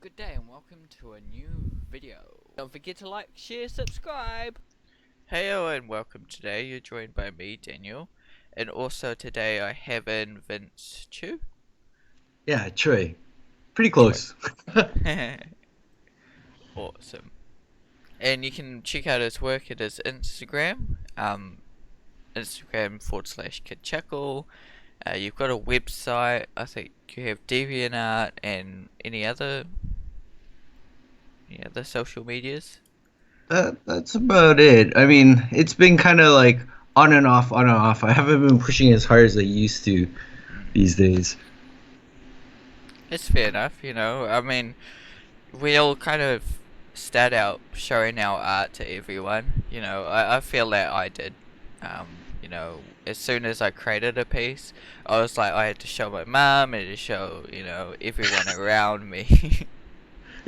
Good day and welcome to a new video. Don't forget to like, share, subscribe. Heyo and welcome today. You're joined by me, Daniel. And also today I have in Vince Chu. Yeah, Chui. Pretty Choi. close. Awesome. And you can check out his work at his Instagram. Instagram/KidChuckle. You've got a website. I think you have DeviantArt and any other social medias. That's about it. I mean, it's been kind of like on and off, on and off. I haven't been pushing as hard as I used to Mm. these days. It's fair enough, you know. I mean, we all kind of start out showing our art to everyone. I feel that I did. As soon as I created a piece, I was like, I had to show my mum and to show, everyone around me.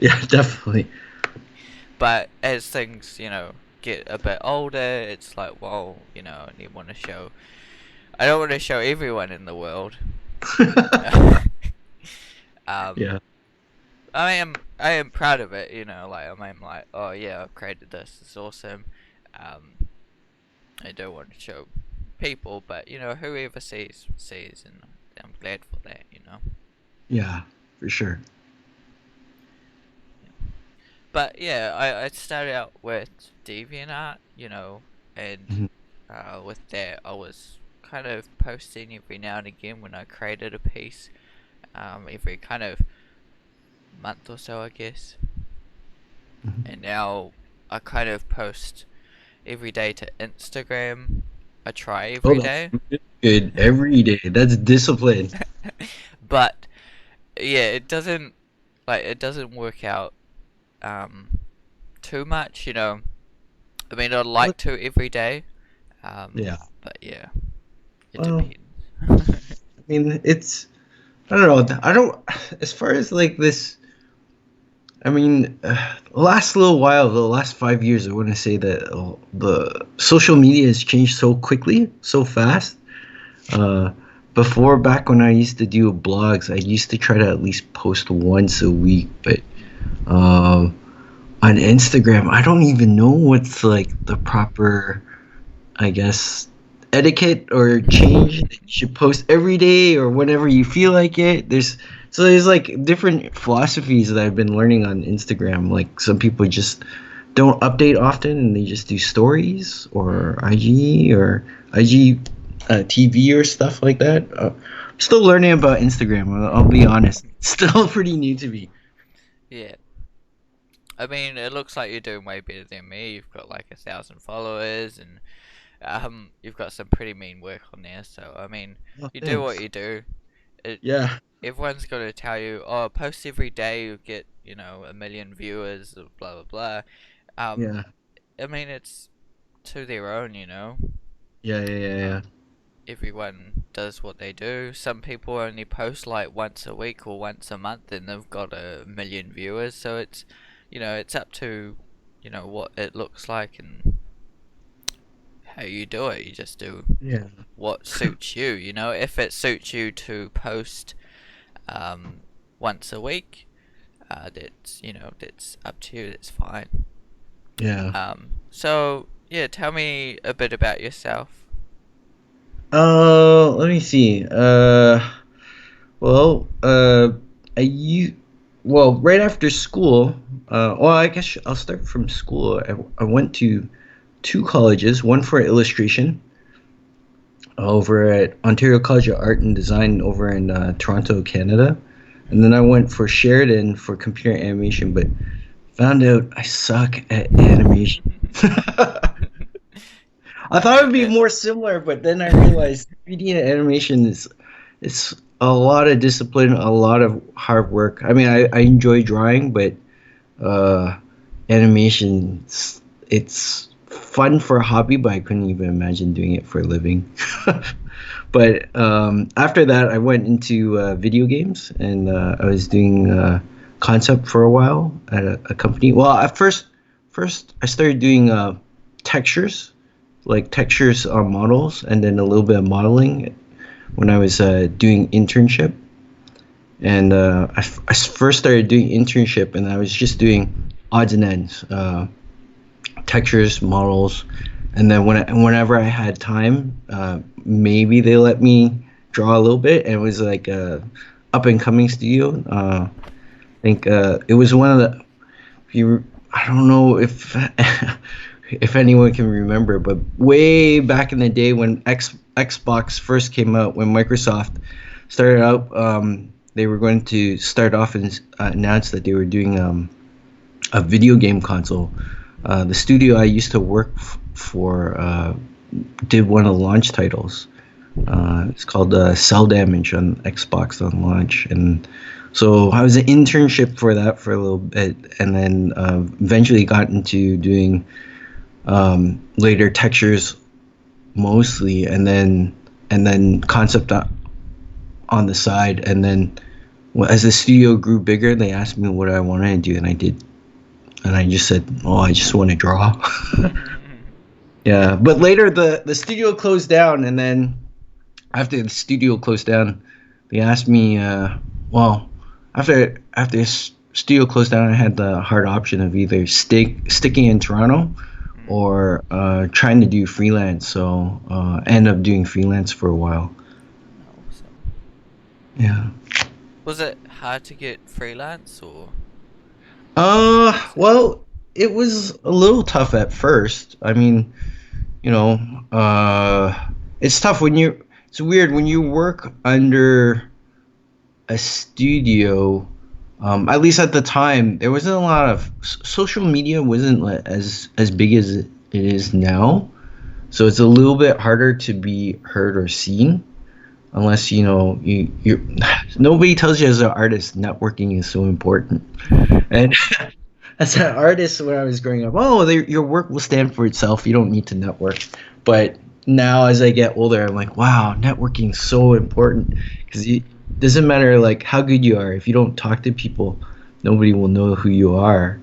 Yeah, definitely. But as things, get a bit older, it's like, well, I don't want to show everyone in the world. um, Yeah. I am proud of it, like I'm like, oh yeah, I've created this, it's awesome. Um, I don't want to show people, but whoever sees, and I'm glad for that. Yeah, for sure. But yeah, I started out with DeviantArt, and Mhm. with that I was kind of posting every now and again when I created a piece, every kind of month or so, I guess. Mhm. And now I kind of post every day to Instagram. I try Oh, every that's day. good. Every day. That's discipline. But yeah, it doesn't work out um too much, I mean, I'd Well, like to every day, yeah. but yeah, it Well, depends. I mean, I don't know. I don't, as far as like this, I mean, last little while, the last 5 years, I want to say that the social media has changed so quickly, so fast. Uh, Before, back when I used to do blogs, I used to try to at least post once a week. But um, on Instagram, I don't even know what's like the proper, I guess, etiquette or change that you should post every day or whenever you feel like it. There's like different philosophies that I've been learning on Instagram. Like some people just don't update often and they just do stories Mm, or IG or IG TV or stuff like that. I'm still learning about Instagram. I'll be honest, it's still pretty new to me. yeah, I mean, it looks like you're doing way better than me. You've got like 1,000 followers, and you've got some pretty mean work on there. So I mean, Oh, you do what thanks. you do. It Yeah, Everyone's gonna tell you, oh, post every day, you get 1 million viewers, blah blah blah. Um, yeah, I mean, it's to their own. yeah, yeah, yeah, yeah. Um, everyone does what they do. Some people only post like once a week or once a month, and they've got 1 million viewers. So it's up to what it looks like and how you do it. You just do Yeah. what suits you. If it suits you to post um, once a week, that's up to you. That's fine. Yeah. So yeah, tell me a bit about yourself. Let me see. Well, I u well, right after school, well, I guess I'll start from school. I went to two colleges, one for illustration over at Ontario College of Art and Design over in Toronto, Canada. And then I went for Sheridan for computer animation, but found out I suck at animation. I thought it would be Okay. more similar, but then I realized 3D animation is it's a lot of discipline, a lot of hard work. I mean, I enjoy drawing, but uh, animation it's fun for a hobby, but I couldn't even imagine doing it for a living. But after that, I went into video games, and I was doing concept for a while at a company. Well, at first I started doing textures, like textures on models, and then a little bit of modeling when I was doing internship. and I first started doing internship, and I was just doing odds and ends, textures, models, and then whenever I had time, maybe they let me draw a little bit, and it was like a up and coming studio. I think it was one of the if you I don't know if if anyone can remember, but way back in the day when Xbox first came out, when Microsoft started out, they were going to start off and announce that they were doing a video game console. The studio I used to work for did one of the launch titles. It's called Cell Damage on Xbox on launch, and so I was an internship for that for a little bit, and then eventually got into doing later textures mostly, and then concept on the side, and then as the studio grew bigger, they asked me what I wanted to do, and I did, and I just said, "Oh, I just want to draw." Yeah, but later the studio closed down, and then after the studio closed down, they asked me, well, after studio closed down, I had the hard option of either sticking in Toronto Mm, or trying to do freelance. So end up doing freelance for a while. awesome. Yeah. Was it hard to get freelance, or would you say? Well, it was a little tough at first. I mean, you know, it's tough when you. It's weird when you work under a studio. At least at the time, there wasn't a lot of social media wasn't as big as it is now. So it's a little bit harder to be heard or seen unless you nobody tells you as an artist networking is so important. And as an artist when I was growing up, oh, your work will stand for itself. You don't need to network. But now as I get older, I'm like, wow, networking is so important because it doesn't matter like how good you are if you don't talk to people, nobody will know who you are.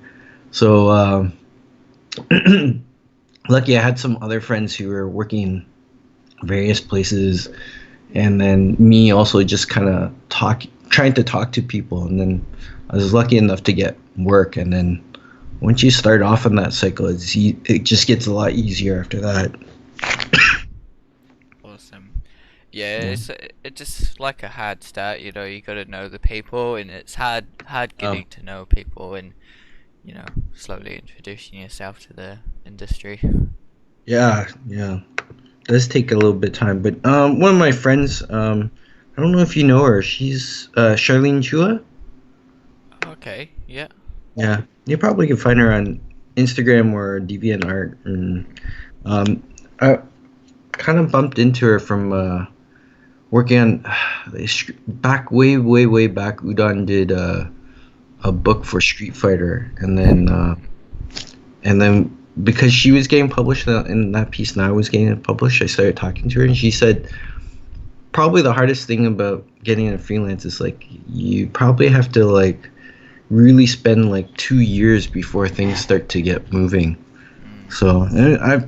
So lucky I had some other friends who were working various places, and then me also just kind of trying to talk to people, and then I was lucky enough to get work, and then once you start off in that cycle, it just gets a lot easier after that. Awesome. Yeah, Yeah. it's just like a hard start, you got to know the people, and it's hard Um, getting to know people, and slowly introducing yourself to the industry. yeah, yeah. Does take a little bit of time, but one of my friends, I don't know if you know her. She's Charlene Chua. Okay, yeah. Yeah, you probably can find her on Instagram or DeviantArt. And um, I kind of bumped into her from working on back way back. Udon did a book for Street Fighter, and then because she was getting published in that piece, and I was getting it published, I started talking to her, and she said probably the hardest thing about getting a freelance is like you probably have to like really spend like 2 years before things start to get moving. Mm, So I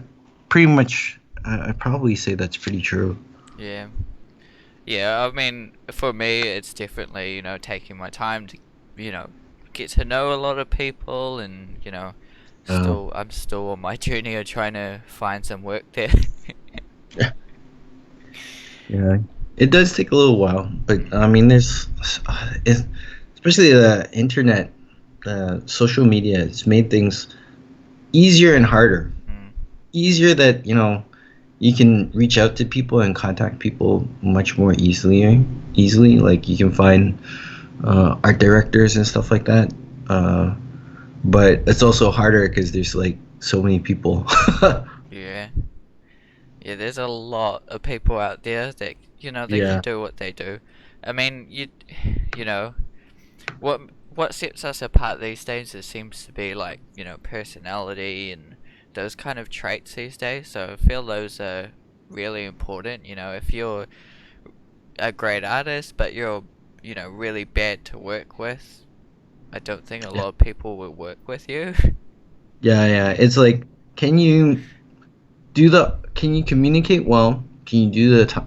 pretty much I probably say that's pretty true. yeah. Yeah, I mean, for me, it's definitely, taking my time to, you know, get to know a lot of people, and, Uh, I'm still on my journey of trying to find some work there. yeah, it does take a little while, but I Mm, mean, it's, especially the internet, social media, it's made things easier and harder. mm, Easier that you can reach out to people and contact people much more easily, like you can find art directors and stuff like that, but it's also harder because there's like so many people. yeah. Yeah, there's a lot of people out there that, they can Yeah, do what they do. I mean, you know, what what sets us apart these days, it seems to be like, personality and those kind of traits these days. So I feel those are really important. If you're a great artist but you're, really bad to work with, I don't think a yeah, lot of people will work with you. yeah. It's like, can you can you communicate well? Can you do the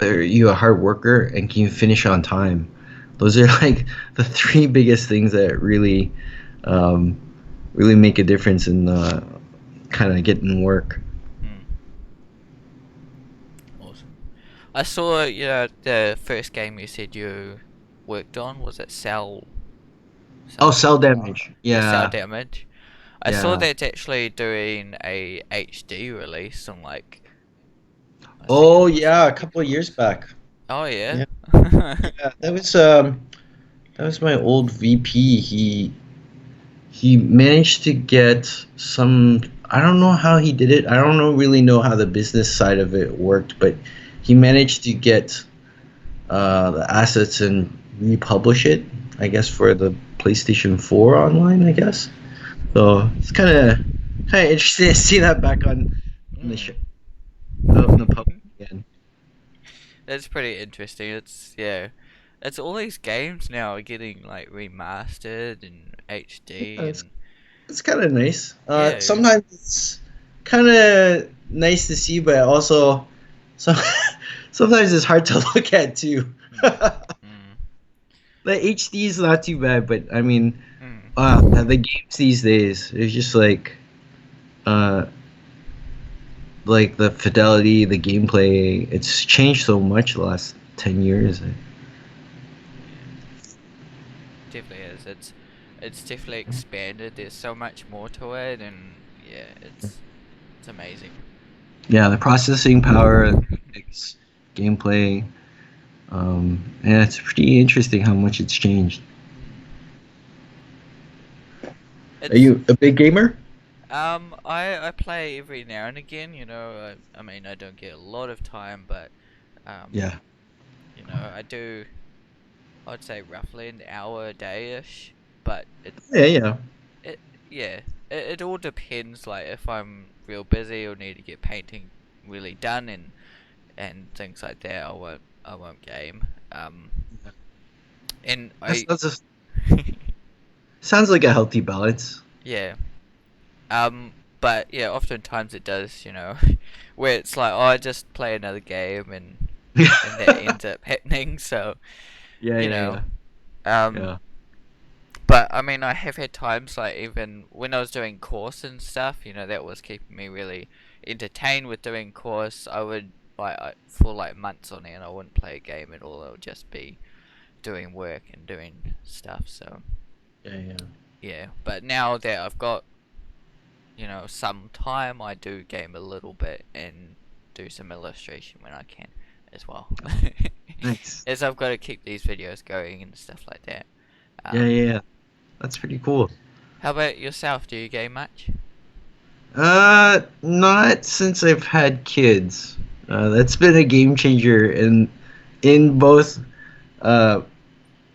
are you a hard worker, and can you finish on time? Those are like the three biggest things that um, really make a difference in kind of getting work. Mm, awesome. I saw, the first game you said you worked on was it Oh, Cell, cell damage. yeah, Cell Yeah, Damage. I saw yeah. that's actually doing a HD release on like I think it Oh, was on yeah. A couple of years Xbox. back. Oh yeah. Yeah, yeah. That was my old VP. He managed to get some. I don't know how he did it. I don't know really know how the business side of it worked, but he managed to get the assets and republish it. I guess for the PlayStation 4 online. I guess so. It's kind of interesting to see that back on the Mm. out in the public again. That's pretty interesting. It's all these games now are getting like remastered and Yeah, HD and it's kind of nice. yeah. Sometimes it's kind of nice to see, but also so sometimes it's hard to look at too. Mm. The Mm. HD is not too bad, but I mean, Mm. the games these days, it's just uh, like the fidelity, the gameplay, it's changed so much the last 10 years. Yeah, definitely is. It's definitely expanded. There's so much more to it, and yeah, it's amazing. Yeah, the processing power, the graphics, gameplay, yeah, it's pretty interesting how much it's changed. Mm. Are It's you a big gamer? I play every now and again. I mean I don't get a lot of time, but um, Yeah. I do. I'd say roughly an hour a day ish, but Yeah, yeah. it yeah, it all depends. Like if I'm real busy or need to get painting really done and things like that, I won't game. And That I sounds like a healthy balance. yeah. But yeah, oftentimes it does. Where it's like, oh, I just play another game and that Yeah, ends up happening. So yeah, you yeah, know, um, yeah. but I mean, I have had times like even when I was doing course and stuff, that was keeping me really entertained with doing course. I would for like months on end, I wouldn't play a game at all. I would just be doing work and doing stuff. So Yeah, yeah. yeah, but now that I've got some time, I do game a little bit and do some illustration when I can as well. Nice. As I've got to keep these videos going and stuff like that. Yeah, Um, yeah, yeah. That's pretty cool. how about yourself? Do you game much? Not since I've had kids. That's been a game changer in both uh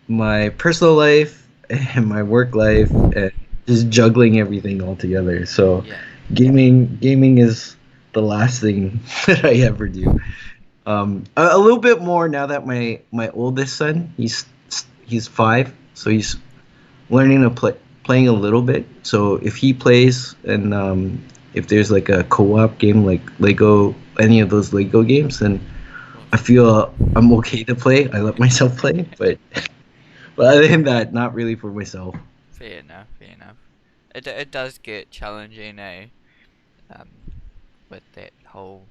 my personal life and my work life and just juggling everything all together. So Yeah. gaming is the last thing that I ever do. A little bit more now that my oldest son, he's 5, so he's learning to playing a little bit. So if he plays and if there's like a co-op game like Lego, any of those Lego games, then I Awesome. feel I'm okay to play. I let myself play, but other than that, not really for myself. Fair enough. Fair enough. It does get challenging, Um, with that whole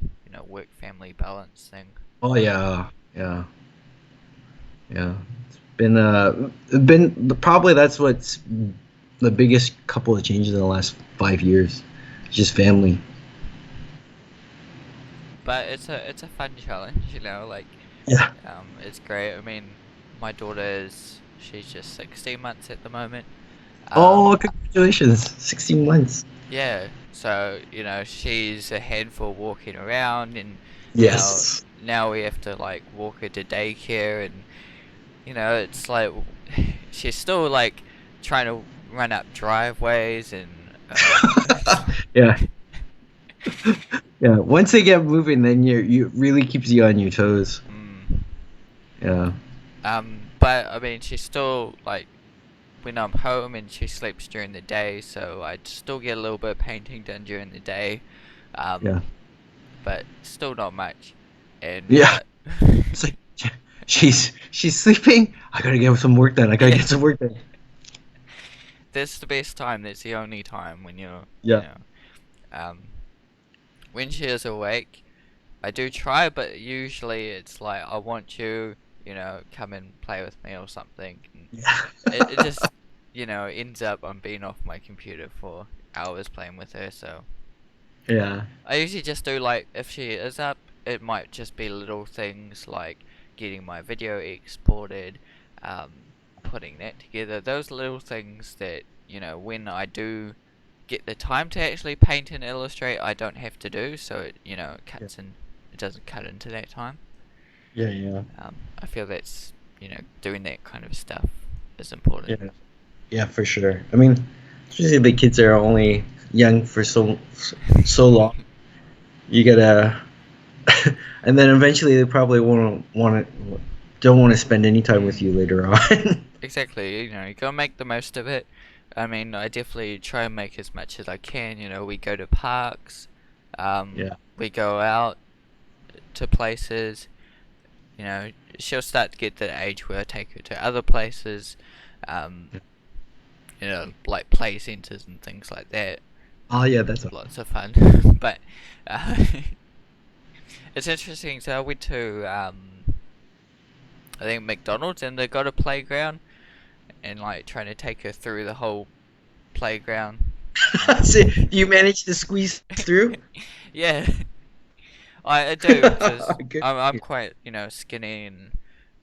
work family balance thing. Oh yeah, yeah, yeah. It's been probably that's what's the biggest couple of changes in the last 5 years. Just family. But it's a fun challenge, like Yeah. it's great. I mean, my daughter she's just 16 months at the moment. Oh, Um, congratulations! 16 months. yeah, so she's a handful walking around, and now Yes. now we have to like walk her to daycare, and it's like she's still like trying to run up driveways, and it's Yeah, like yeah. Once they get moving, then you really keeps you on your toes. mm. Yeah, But I mean, she's still like when I'm home and she sleeps during the day, so I still get a little bit of painting done during the day, yeah, um, but still not much. And yeah. It's like she's she's sleeping. I gotta get some work done. I gotta Yeah, get some work done. that's the best time. That's the only time when Yeah. um, when she is awake. I do try, but usually it's like I want you, come and play with me or something. And Yeah. it just, ends up on being off my computer for hours playing with her. So Yeah. I usually just do like if she is up, it might just be little things like getting my video exported, putting that together. Those little things that when I do get the time to actually paint and illustrate, I don't have to do. So it Yeah. cuts in. It doesn't cut into that time. Yeah. Yeah. I feel that's doing that kind of stuff is important. Yeah. Yeah, for sure. I mean, especially the kids are only young for so long. You gotta, and then eventually they probably won't want to, don't want to spend any time with Mm, you later on. exactly. You gotta make the most of it. I mean, I definitely try and make as much as I can. We go to parks, Yeah. we go out to places. She'll start to get to the age where I take her to other places, um, like play centers and things like that. Oh yeah, that's awesome. Lots of fun, but uh, it's interesting. So I went to I think McDonald's, and they got a playground, and like trying to take her through the whole playground. So Um, you managed to squeeze through? yeah, I do because Good. I'm quite skinny, and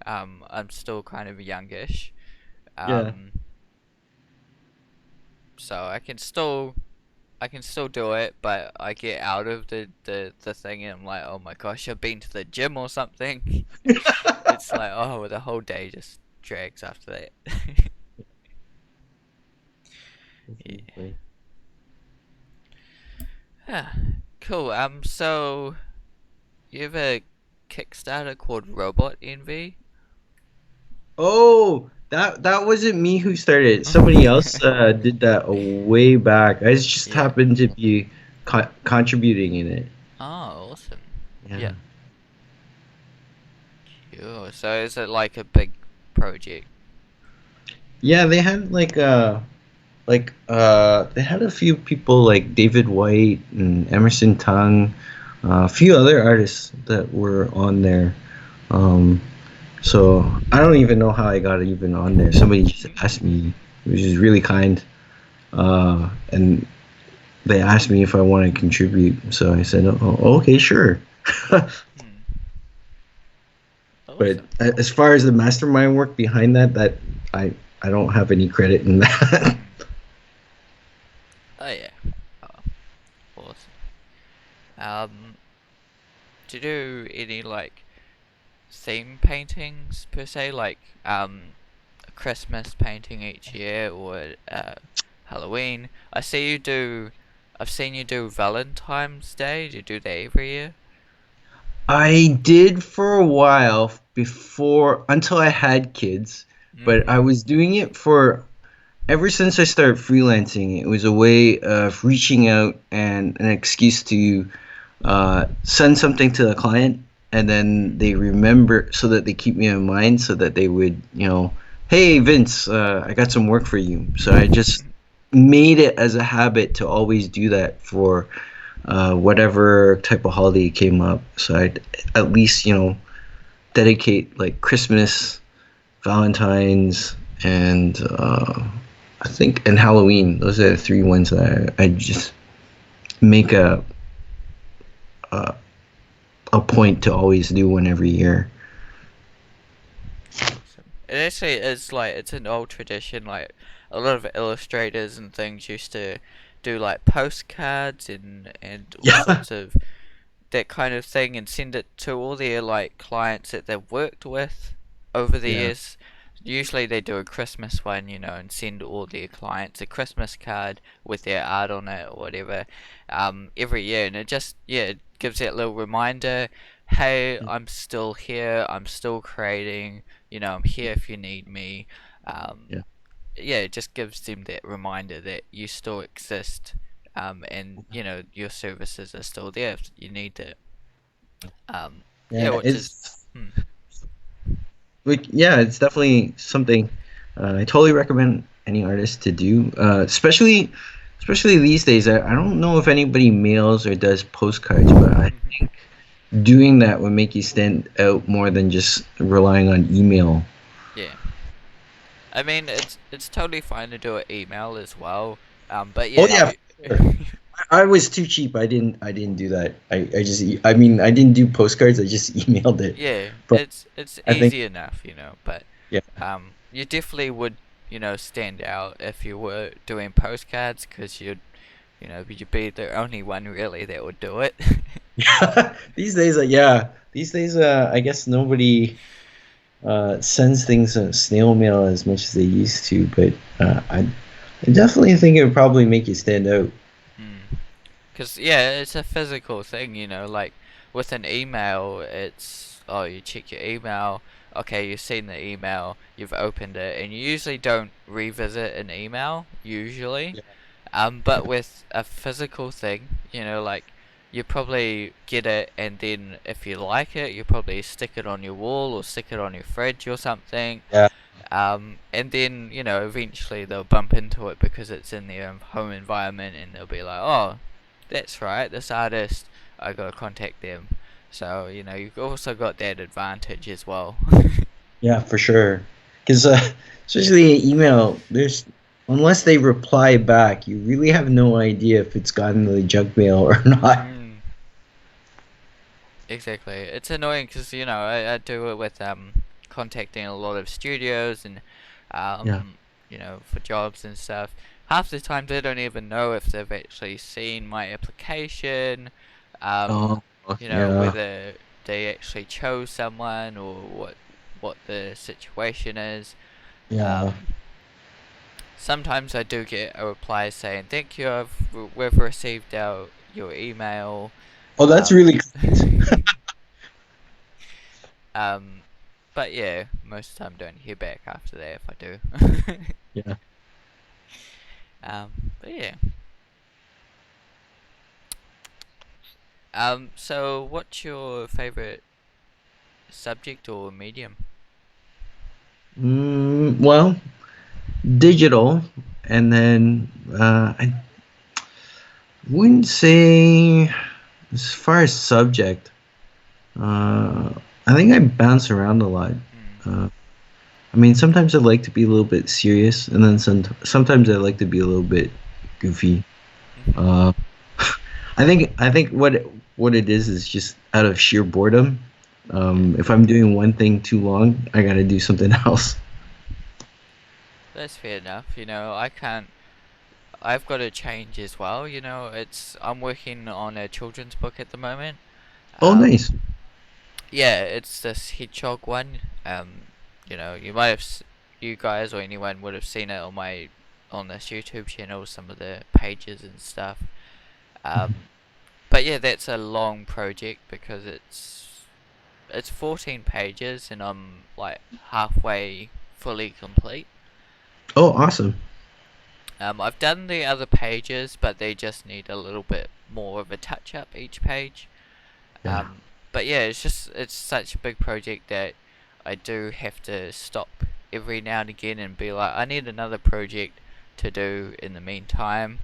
I'm still kind of youngish. Yeah. Um, so I can still do it, but I get out of the thing and I'm like, oh my gosh, I've been to the gym or something. It's like, oh, the whole day just drags after that. Yeah. Definitely. Ah, cool. So you have a Kickstarter called Robot Envy? Oh, that wasn't me who started it. Somebody else did that a way back. I just Yeah. happened to be contributing in it. Oh, awesome. Yeah. Yeah. Cool. So is it like a big project? Yeah, they had they had a few people like David White and Emerson Tung, a few other artists that were on there. Um, so I don't even know how I got even on there. Somebody just asked me, which is really kind, and they asked me if I want to contribute. So I said, "Oh, okay, sure." Hmm. But Awesome. as far as the mastermind work behind that I don't have any credit in that. Hmm. Oh yeah. Oh, awesome. Um, do you do any like theme paintings per se, like a Christmas painting each year or Halloween? I've seen you do Valentine's Day. Do you do that every year? I did for a while before until I had kids, but I Mm-hmm. was doing it for ever since I started freelancing. It was a way of reaching out and an excuse to send something to the client, and then they remember so that they keep me in mind, so that they would, hey Vince, I got some work for you. So I just made it as a habit to always do that for whatever type of holiday came up. So I'd at least, dedicate like Christmas, Valentine's, and I think and Halloween. Those are the three ones that I just make a a point to always do one every year. Awesome. It actually is like it's an old tradition. Like a lot of illustrators and things used to do like postcards and all Yeah, sorts of that kind of thing and send it to all their like clients that they've worked with over the yeah, years. Usually they do a Christmas one, and send all their clients a Christmas card with their art on it or whatever, every year, and it just it gives that little reminder. Hey, I'm still here. I'm still creating. I'm here if you need me. Um, yeah, yeah, it just gives them that reminder that you still exist, and your services are still there if you need it. Yeah, yeah. which is, hmm, like yeah, it's definitely something I totally recommend any artist to do. Especially these days. I don't know if anybody mails or does postcards, but I think doing that would make you stand out more than just relying on email. Yeah. I mean, it's totally fine to do an email as well. But Oh yeah, yeah, you. for sure. I was too cheap. I didn't do that. I mean I didn't do postcards. I just emailed it. Yeah, But it's I think easy enough, but yeah. you definitely would, stand out if you were doing postcards because you'd be the only one really that would do it. These days, I guess nobody sends things snail mail as much as they used to, but I definitely think it would probably make you stand out. Hmm. Because, yeah, it's a physical thing, like with an email, it's, oh, you check your email, okay, you've seen the email, you've opened it, and you usually don't revisit an email, usually. Yeah, But yeah, with a physical thing, like you probably get it, and then if you like it, you probably stick it on your wall or stick it on your fridge or something. yeah, And then eventually they'll bump into it because it's in their home environment, and they'll be like, "Oh, that's right, this artist. I gotta contact them." So you've also got that advantage as well. yeah, for sure. Because especially an email, there's unless they reply back, you really have no idea if it's gotten the junk mail or not. Mm. Exactly. It's annoying because I do it with contacting a lot of studios and Yeah. for jobs and stuff. Half the time they don't even know if they've actually seen my application, um, Oh, yeah, whether they actually chose someone or what the situation is. yeah. Um, Sometimes I do get a reply saying thank you, we've received your email. Oh, that's Um, really kind. Um, but yeah, most of the time don't hear back after that if I do. Yeah. But yeah. So what's your favorite subject or medium? Well, digital, and then I wouldn't say as far as subject. Uh, I think I bounce around a lot. Hmm. Uh, I mean, sometimes I like to be a little bit serious, and then sometimes I like to be a little bit goofy. Uh, I think what it is just out of sheer boredom. Yeah, If I'm doing one thing too long, I gotta do something else. that's fair enough. I can't. I've got to change as well. I'm working on a children's book at the moment. Oh, nice. Um, yeah, it's this hedgehog one. You might have, you guys or anyone would have seen it on this YouTube channel, some of the pages and stuff. Um, but yeah, that's a long project because it's 14 pages and I'm like halfway fully complete. Oh, awesome. I've done the other pages, but they just need a little bit more of a touch up each page. Yeah. But yeah, it's such a big project that I do have to stop every now and again and be like, I need another project to do in the meantime,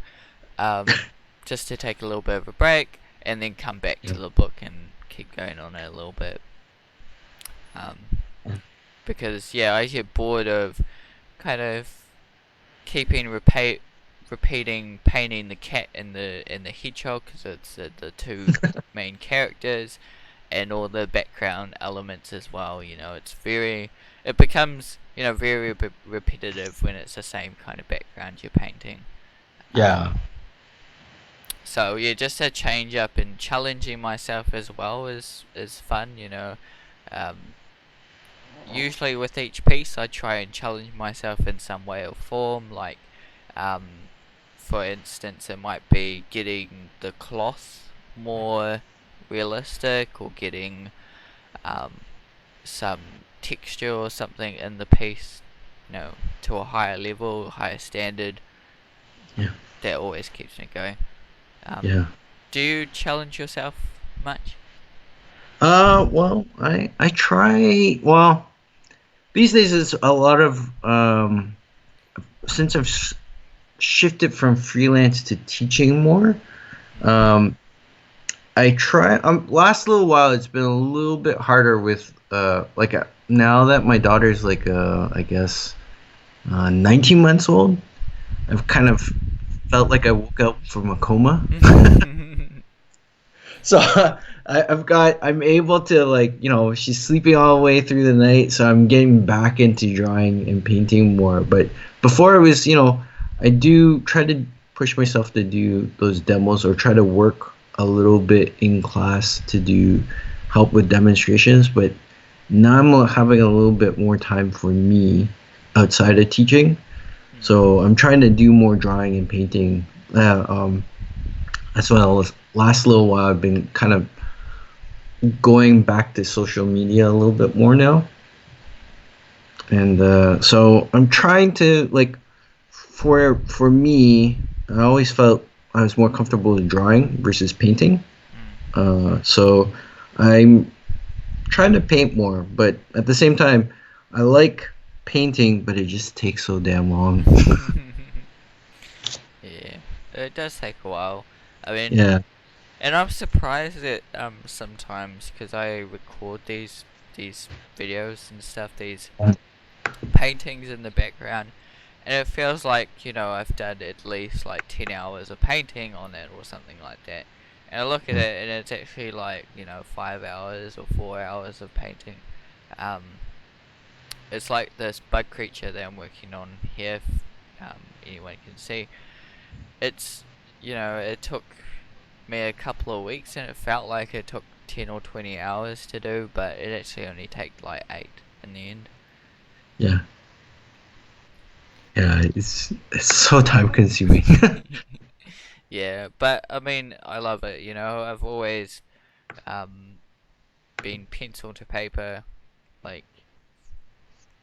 just to take a little bit of a break and then come back to Yeah. the book and keep going on it a little bit. Um, because yeah, I get bored of kind of keeping repeating painting the cat and the hedgehog because it's the two main characters and all the background elements as well. It becomes very repetitive when it's the same kind of background you're painting. Yeah. Um, so yeah, just a change up and challenging myself as well is fun. Um, Usually with each piece, I try and challenge myself in some way or form. Like, um, for instance, it might be getting the cloth more realistic or getting um, some texture or something in the piece, to a higher level, higher standard. Yeah. That always keeps me going. Um, Yeah. do you challenge yourself much? Well, I try. Well, these days it's a lot of since shifted from freelance to teaching more. Mm. Um, I try. Last little while, it's been a little bit harder with like now that my daughter's like I guess 19 months old. I've kind of felt like I woke up from a coma. So I'm able to like she's sleeping all the way through the night, so I'm getting back into drawing and painting more. But before it was I do try to push myself to do those demos or try to work a little bit in class to do help with demonstrations. But now I'm having a little bit more time for me outside of teaching, Mm. so I'm trying to do more drawing and painting. That's why last little while I've been kind of going back to social media a little bit more now, and so I'm trying to like for me, I always felt I was more comfortable with drawing versus painting. Mm. So I'm trying to paint more, but at the same time, I like painting, but it just takes so damn long. Yeah, it does take a while. I mean, Yeah. and I'm surprised that sometimes because I record these videos and stuff, these paintings in the background, and it feels like I've done at least like 10 hours of painting on it or something like that. And I look at it and it's actually like 5 hours or 4 hours of painting. Um, it's like this bug creature that I'm working on here. If, anyone can see, it's it took me a couple of weeks and it felt like it took 10 or 20 hours to do, but it actually only takes like 8 in the end. Yeah. Yeah, it's so time consuming. Yeah, but I mean, I love it. I've always um, been pencil to paper, like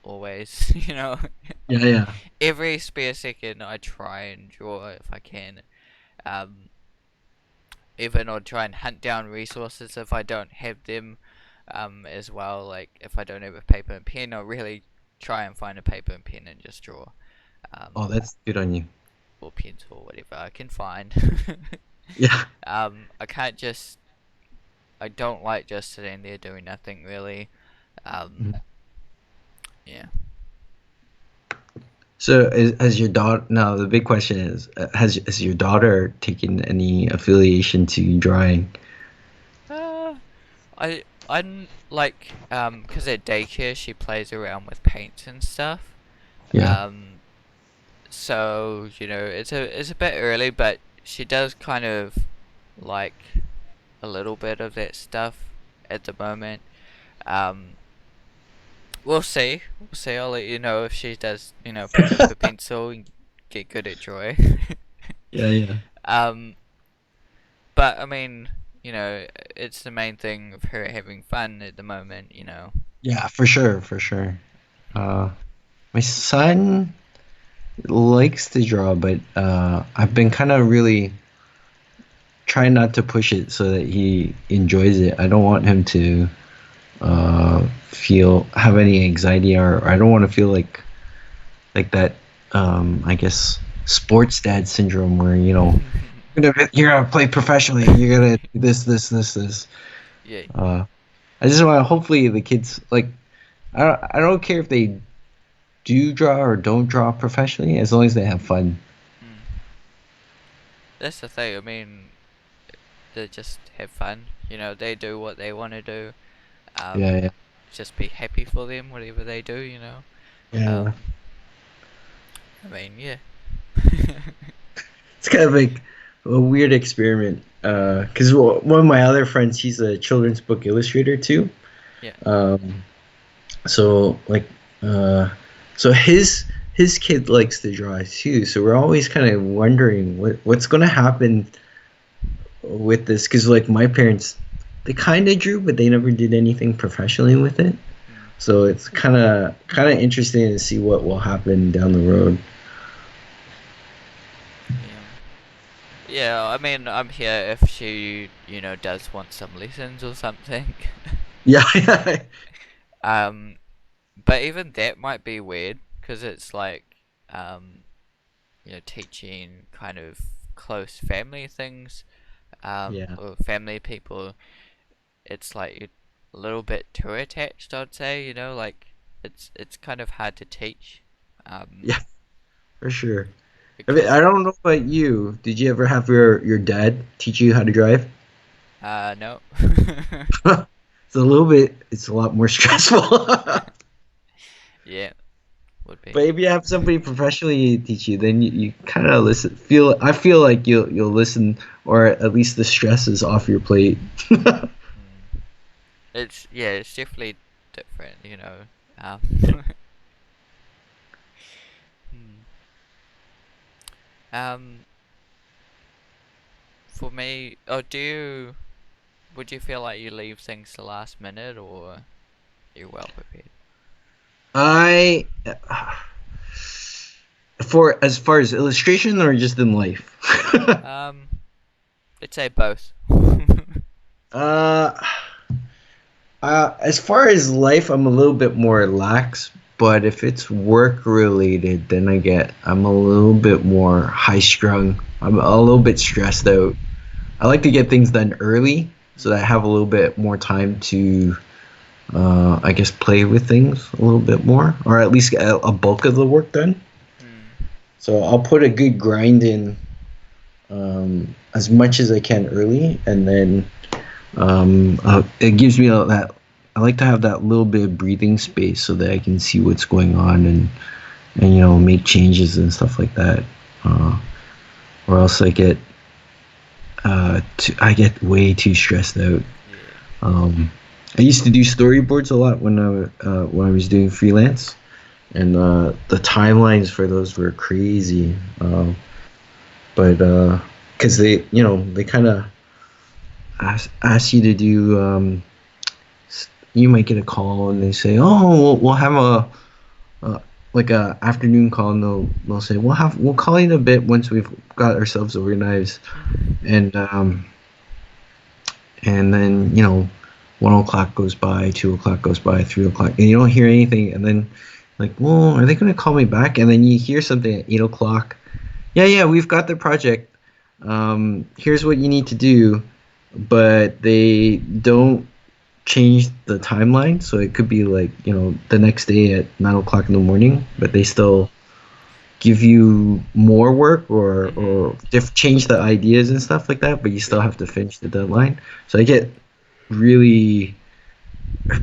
always. Yeah, yeah. Every spare second I try and draw if I can. Um, Even I'll try and hunt down resources if I don't have them, as well. Like if I don't have a paper and pen, I'll really try and find a paper and pen and just draw. Oh, Um, that's good on you. or pencil, whatever I can find. Yeah. I can't just. I don't like just sitting there doing nothing really. Um, yeah. So, has your daughter now? The big question is, has your daughter taken any affiliation to drawing? Uh, I'm like because at daycare she plays around with paints and stuff. Yeah. Um, so it's a bit early, but she does kind of like a little bit of that stuff at the moment. Um, we'll see. We'll see. I'll let you know if she does, pick up a pencil and get good at drawing. Yeah, yeah. um, but I mean, it's the main thing of her having fun at the moment. Yeah, for sure, for sure. Uh, my son likes to draw, but I've been kind of really trying not to push it so that he enjoys it. I don't want him to feel have any anxiety, or I don't want to feel like that. I guess sports dad syndrome, where you're gonna play professionally. You're gonna do this. Yeah. Uh, I just want to hopefully the kids like I don't care if they do draw or don't draw professionally as long as they have fun. Mm. That's the thing. I mean, they just have fun. They do what they want to do. Yeah, Um, yeah, just be happy for them, whatever they do. yeah. Um, I mean, yeah. It's kind of like a weird experiment. Because one of my other friends, he's a children's book illustrator too. Yeah. Um, so like, uh, so his kid likes to draw too. So we're always kind of wondering what's gonna happen with this. Because like my parents, they kind of drew, but they never did anything professionally with it. Mm, So it's kind of interesting to see what will happen down the road. yeah. Yeah, I mean, I'm here if she, does want some lessons or something. Yeah, yeah, um, But even that might be weird because it's like, um, teaching kind of close family things, Yeah. or family people. It's like you're a little bit too attached, I'd say. Like it's kind of hard to teach, um, Yeah, for sure. I because don't know about you. Did you ever have your dad teach you how to drive? no. It's a lot more stressful. Yeah, would But be. if you have somebody professionally teach you, then you kind of I feel like you'll listen, or at least the stress is off your plate. Mm. It's definitely different. Um, Yeah. hmm. um, for me, would you feel like you leave things to last minute, or you're well prepared? I For as far as illustration or just in life. Um, let's say both. uh, as far as life, I'm a little bit more lax. But if it's work related, then I'm a little bit more high strung. I'm a little bit stressed out. I like to get things done early so that I Mm, have a little bit more time to, I guess, play with things a little bit more, or at least get a bulk of the work done. mm, So I'll put a good grind in, as much as I can early, and then it gives me that. I like to have that little bit of breathing space so that I can see what's going on, and make changes and stuff like that. Or else I get way too stressed out. yeah. Um, I used to do storyboards a lot when I was doing freelance, and the timelines for those were crazy. But because they kind of ask you to do. You might get a call and they say, "Oh, we'll have uh, like a afternoon call." And they'll say, "We'll call you in a bit once we've got ourselves organized." And then 1 o'clock goes by, 2 o'clock goes by, 3 o'clock, and you don't hear anything. And then like, well, are they gonna call me back? And then you hear something at 8 o'clock. Yeah, yeah, we've got the project. Here's what you need to do, but they don't change the timeline, so it could be like the next day at 9 o'clock in the morning, but they Mm, still give you more work, mm-hmm. change the ideas and stuff like that, but you still Yeah. have to finish the deadline. So I get really,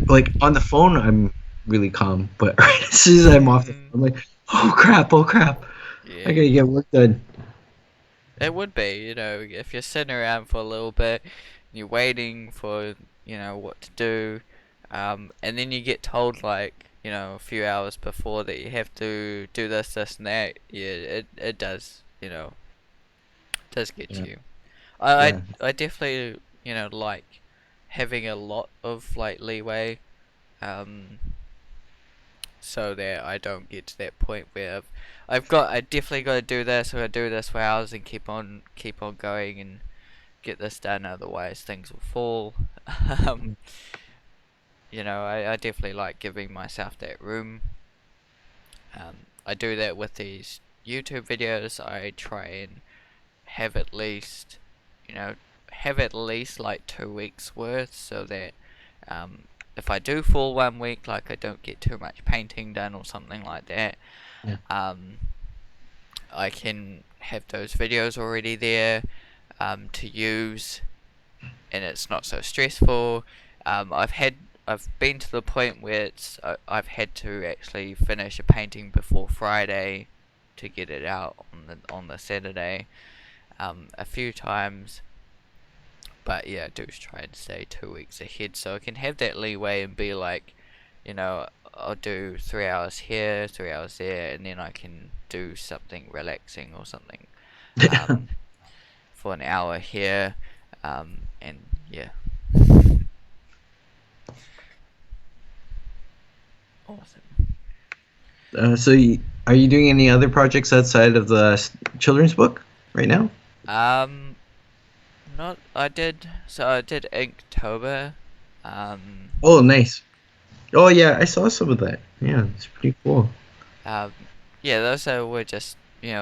like, on the phone I'm really calm, but right as soon as I'm off the phone, I'm like, oh crap, I Yeah. gotta get work done. It would be, if you're sitting around for a little bit, you're waiting for, what to do, and then you get told like, a few hours before that you have to do this, this, and that. Yeah, it does get Yeah, to you. I, yeah, I, I definitely, like having a lot of like leeway, um, so that I don't get to that point where I definitely got to do this. I got to do this for hours and keep on going and get this done. Otherwise, things will fall. um, I definitely like giving myself that room. I do that with these YouTube videos. I try and have at least, you know, have at least like 2 weeks worth, so that um, if I do fall one week, like I don't get too much painting done or something like that. yeah, Um, I can have those videos already there, to use, and it's not so stressful. I've been to the point where I've had to actually finish a painting before Friday to get it out on the Saturday, a few times. But yeah, I do try and stay 2 weeks ahead so I can have that leeway and be like, I'll do 3 hours here, 3 hours there, and then I can do something relaxing or something, um, for an hour here, and yeah, awesome. so are you doing any other projects outside of the children's book right now? Um, not I did so I did Inktober, um, Oh, nice. Oh yeah, I saw some of that. Yeah, it's pretty cool. Um, yeah, those were just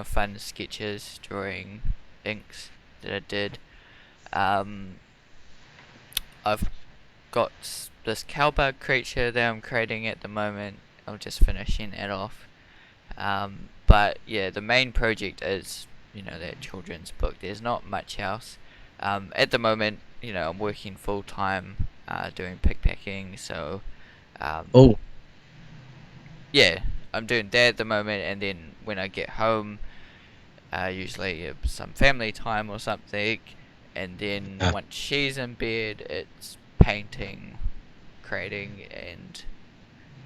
fun sketches, drawing inks that I did. Um, I've got this cowbug creature that I'm creating at the moment. I'm just finishing it off. But yeah, the main project is that children's book. There's not much else. At the moment, I'm working full time, doing pickpacking. So um, Oh yeah, I'm doing that at the moment. And then when I get home, usually some family time or something. And then yeah, once she's in bed, it's painting, creating, and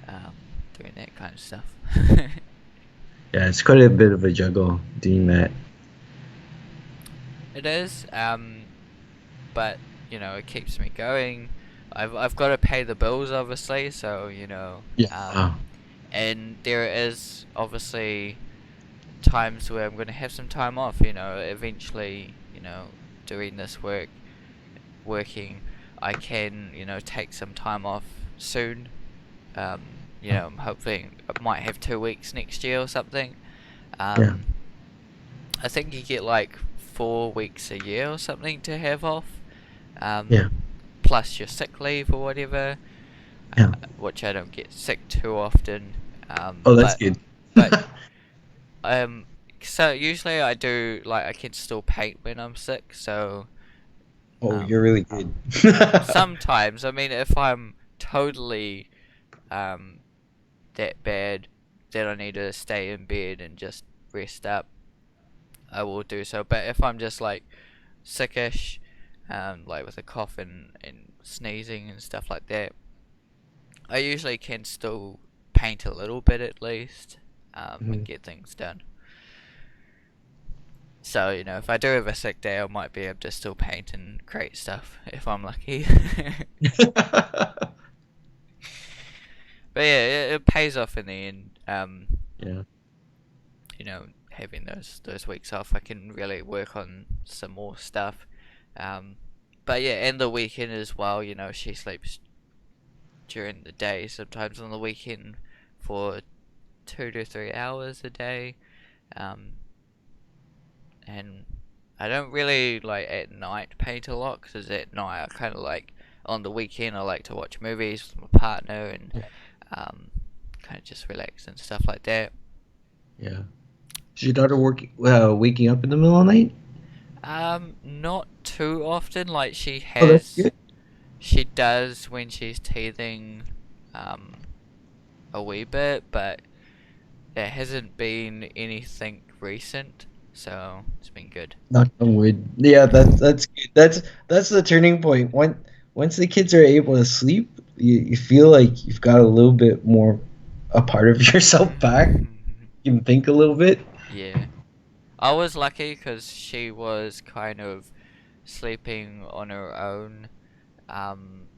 um, doing that kind of stuff. yeah, it's quite a bit of a juggle doing that. It is, but it keeps me going. I've got to pay the bills, obviously. So Yeah. and there is obviously times where I'm going to have some time off. Eventually, doing this working, I can take some time off soon. I'm hoping I might have 2 weeks next year or something. Yeah. Um, I think you get like 4 weeks a year or something to have off. Yeah. Um, plus your sick leave or whatever, Yeah. which I don't get sick too often. Oh, that's But good. but um, so usually I do like I can still paint when I'm sick. So Oh, you're um, really good. sometimes I mean if I'm totally um that bad that I need to stay in bed and just rest up, I will do so. But if I'm just like sickish, like with a cough and sneezing and stuff like that, I usually can still paint a little bit at least, and Mhm. get things done. So if I do have a sick day, I might be able to still paint and create stuff if I'm lucky. But yeah, it pays off in the end. Yeah. Having those weeks off, I can really work on some more stuff. Um, but yeah, and the weekend as well. She sleeps during the day, sometimes on the weekend for 2 to 3 hours a day. Um, and I don't really like at night paint a lot because at night I kind of like on the weekend I like to watch movies with my partner and Yeah. um, kind of just relax and stuff like that. Yeah. Is your daughter waking up in the middle of the night? Not too often. Like Oh, that's good. she does when she's teething, um, a wee bit, but there hasn't been anything recent, so it's been good. Knock on wood. Yeah, that's good. That's the turning point. Once the kids are able to sleep, you feel like you've got a little bit more a part of yourself back. You can think a little bit. Yeah. I was lucky because she was kind of sleeping on her own um,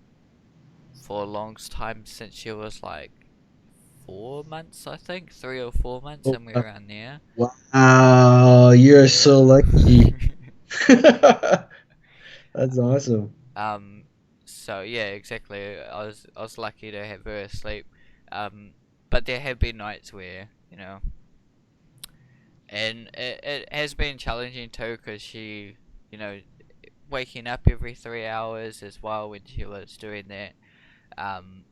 for a long time since she was like 4 months, I think, 3 or 4 months, Oh, somewhere around there. wow, you're Yeah. so lucky. That's awesome. um. So yeah, exactly. I was lucky to have her asleep. Um. But there have been nights where and it has been challenging too because she, you know, waking up every 3 hours as well when she was doing that. Um,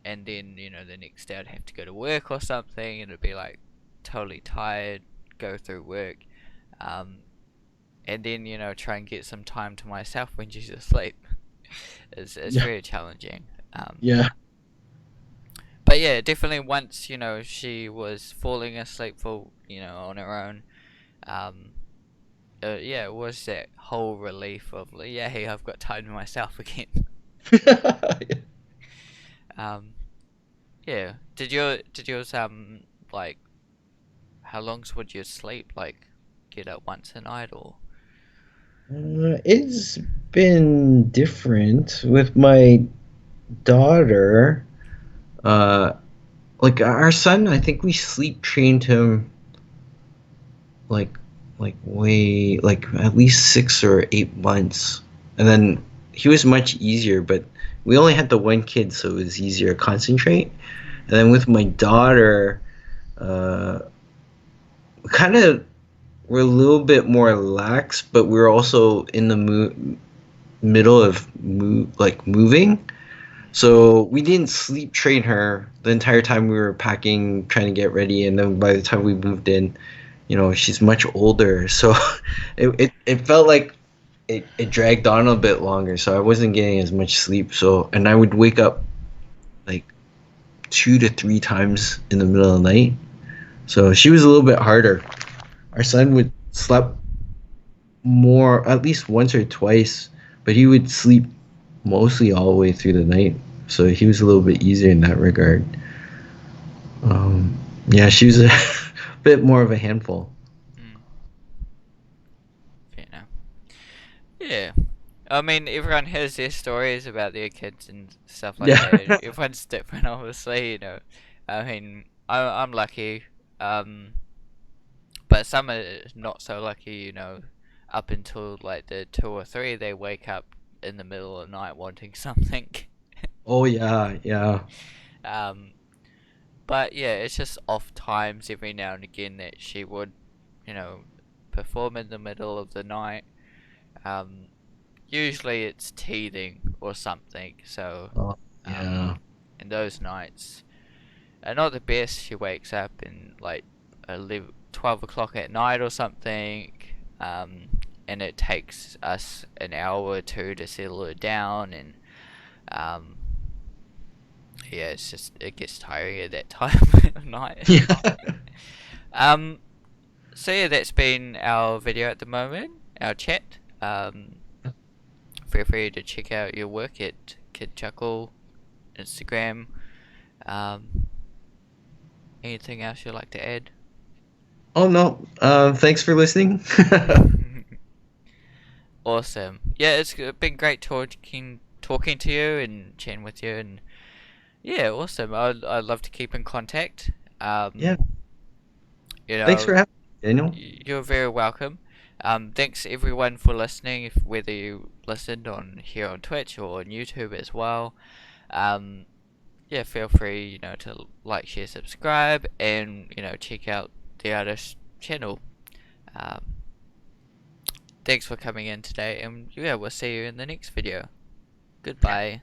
and then the next day I'd have to go to work or something, and it'd be like totally tired, go through work, um, and then try and get some time to myself when she's asleep. It's Yeah, very challenging. yeah, But yeah, definitely once she was falling asleep for on her own. Um, yeah, it was that whole relief of like, yeah, hey, I've got time to myself again. Um, yeah. Did yours like how long would you sleep? Like get up once a night or? it's been different with my daughter. Uh, like our son, I think we sleep trained him like way like at least 6 or 8 months, and then he was much easier. But we only had the one kid, so it was easier to concentrate. And Mm. then with my daughter, uh, kind of we're a little bit more lax, but we're also in the middle of moving. So we didn't sleep train her the entire time we were packing, trying to get ready, and then by the time we moved in, she's much older. So it felt like it dragged on a bit longer. So I wasn't getting as much sleep. So and I would wake up like 2 to 3 times in the middle of the night. So she was a little bit harder. Our son would sleep more, at least once or twice, but he would sleep mostly all the way through the night. So he was a little bit easier in that regard. Yeah, she was a bit more of a handful. Mm. Fair enough. Yeah. I mean, everyone has their stories about their kids and stuff like Yeah. that. Everyone's different, obviously. I mean, I'm lucky, um, but some are not so lucky. Up until like the 2 or 3, they wake up in the middle of the night wanting something. Oh yeah, yeah. um, but yeah, it's just off times every now and again that she would, you know, perform in the middle of the night. Um, Usually it's teething or something. So, Oh um, yeah. in those nights are not the best. She wakes up in like 11, 12 o'clock at night or something, um, and it takes us an hour or two to settle her down, and um, yeah, it gets tiring at that time of night. Yeah. Um, so yeah, that's been our video at the moment, our chat. Feel free to check out your work at Kid Chuckle Instagram. Um, Anything else you'd like to add? Oh no. Thanks for listening. Awesome. Yeah, it's been great talking to you and chatting with you, and yeah, awesome. I'd love to keep in contact. Yeah. Um, you Thanks know, for having me, Daniel. you're very welcome. Thanks everyone for listening. If whether you listened on here on Twitch or on YouTube as well. Um, yeah, feel free to like, share, subscribe, and check out the artist channel. Um, Thanks for coming in today, and yeah, we'll see you in the next video. Goodbye.